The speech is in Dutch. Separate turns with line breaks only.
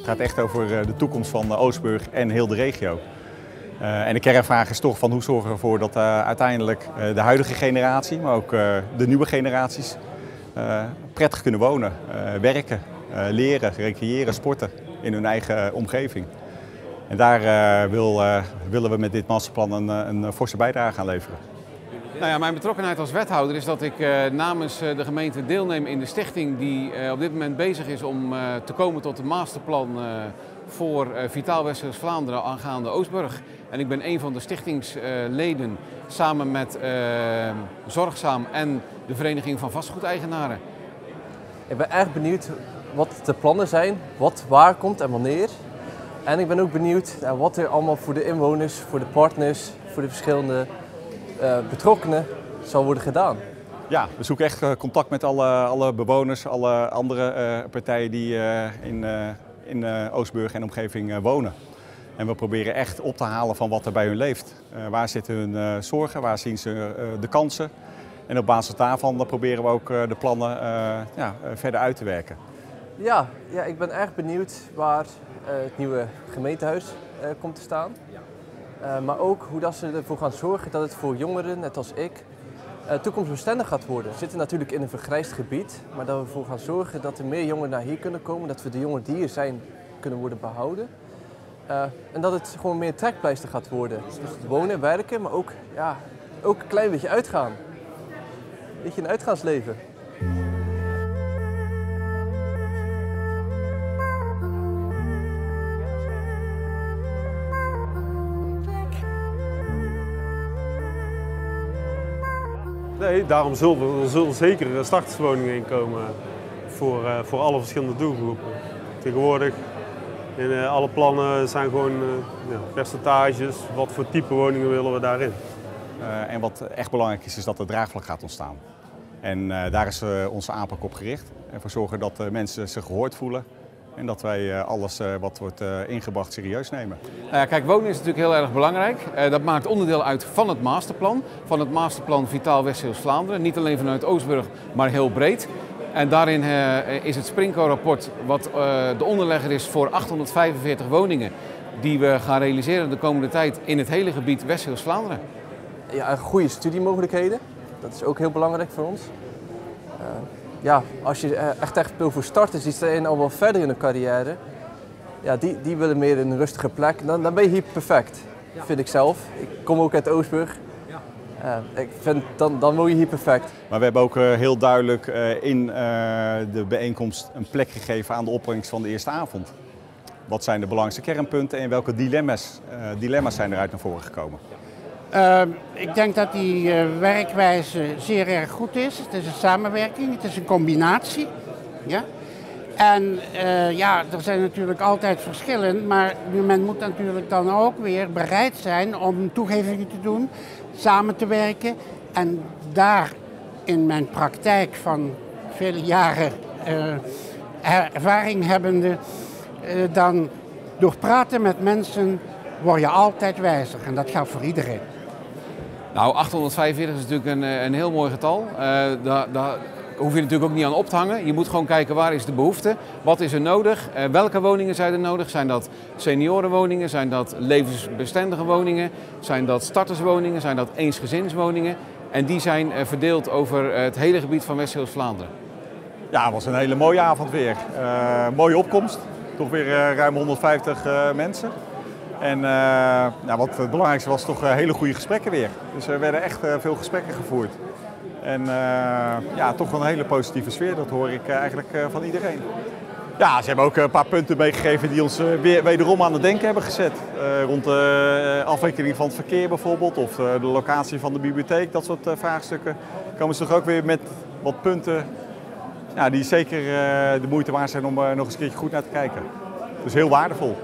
Het gaat echt over de toekomst van Oostburg en heel de regio. En de kernvraag is toch van hoe zorgen we ervoor dat uiteindelijk de huidige generatie, maar ook de nieuwe generaties prettig kunnen wonen, werken, leren, recreëren, sporten in hun eigen omgeving. En daar willen we met dit masterplan een forse bijdrage aan leveren.
Nou ja, mijn betrokkenheid als wethouder is dat ik namens de gemeente deelneem in de stichting die op dit moment bezig is om te komen tot een masterplan voor Vitaal West-Vlaanderen aangaande Oostburg. En ik ben een van de stichtingsleden samen met Zorgzaam en de Vereniging van Vastgoedeigenaren.
Ik ben erg benieuwd wat de plannen zijn, wat waar komt en wanneer. En ik ben ook benieuwd wat er allemaal voor de inwoners, voor de partners, voor de verschillende betrokkenen zal worden gedaan.
Ja, we zoeken echt contact met alle bewoners, alle andere partijen die in Oostburg en omgeving wonen. En we proberen echt op te halen van wat er bij hun leeft. Waar zitten hun zorgen, waar zien ze de kansen. En op basis daarvan proberen we ook de plannen verder uit te werken.
Ja, ik ben erg benieuwd waar het nieuwe gemeentehuis komt te staan. Maar ook hoe dat ze ervoor gaan zorgen dat het voor jongeren, net als ik, toekomstbestendig gaat worden. We zitten natuurlijk in een vergrijsd gebied, maar dat we ervoor gaan zorgen dat er meer jongeren naar hier kunnen komen, dat we de jongeren die hier zijn kunnen worden behouden. En dat het gewoon meer trekpleister gaat worden. Dus wonen, werken, maar ook een klein beetje uitgaan. Een beetje een uitgaansleven.
Nee, daarom zullen zeker starterswoningen inkomen voor alle verschillende doelgroepen. Tegenwoordig in alle plannen zijn gewoon percentages, wat voor type woningen willen we daarin.
En wat echt belangrijk is dat er draagvlak gaat ontstaan. En daar is onze aanpak op gericht. Ervoor zorgen dat mensen zich gehoord voelen. En dat wij alles wat wordt ingebracht serieus nemen.
Nou ja, kijk, wonen is natuurlijk heel erg belangrijk. Dat maakt onderdeel uit van het masterplan. Van het masterplan Vitaal West-Vlaanderen. Niet alleen vanuit Oostburg, maar heel breed. En daarin is het Sprinko-rapport wat de onderlegger is voor 845 woningen. Die we gaan realiseren de komende tijd in het hele gebied West-Vlaanderen.
Ja, goede studiemogelijkheden. Dat is ook heel belangrijk voor ons. Als je echt wil voor starters, die zijn al wel verder in hun carrière. Ja, die willen meer een rustige plek. Dan ben je hier perfect, vind ik zelf. Ik kom ook uit Oostburg. Ik vind, dan woon je hier perfect.
Maar we hebben ook heel duidelijk in de bijeenkomst een plek gegeven aan de opbrengst van de eerste avond. Wat zijn de belangrijkste kernpunten en welke dilemma's zijn eruit naar voren gekomen?
Ik denk dat die werkwijze zeer erg goed is. Het is een samenwerking, het is een combinatie. Ja? En er zijn natuurlijk altijd verschillen, maar men moet natuurlijk dan ook weer bereid zijn om toegevingen te doen, samen te werken. En daar in mijn praktijk van vele jaren ervaring hebbende, dan door praten met mensen word je altijd wijzer. En dat geldt voor iedereen.
Nou, 845 is natuurlijk een heel mooi getal. Daar hoef je natuurlijk ook niet aan op te hangen. Je moet gewoon kijken waar is de behoefte, wat is er nodig, welke woningen zijn er nodig. Zijn dat seniorenwoningen, zijn dat levensbestendige woningen, zijn dat starterswoningen, zijn dat eensgezinswoningen. En die zijn verdeeld over het hele gebied van West-Vlaanderen.
Ja, het was een hele mooie avond weer. Mooie opkomst, toch weer ruim 150 mensen. En wat het belangrijkste was, toch hele goede gesprekken weer. Dus er werden echt veel gesprekken gevoerd. En toch wel een hele positieve sfeer, dat hoor ik eigenlijk van iedereen. Ja, ze hebben ook een paar punten meegegeven die ons wederom aan het denken hebben gezet. Rond de afwikkeling van het verkeer bijvoorbeeld, of de locatie van de bibliotheek, dat soort vraagstukken. Komen ze toch ook weer met wat punten die zeker de moeite waard zijn om nog eens een keertje goed naar te kijken. Dus heel waardevol.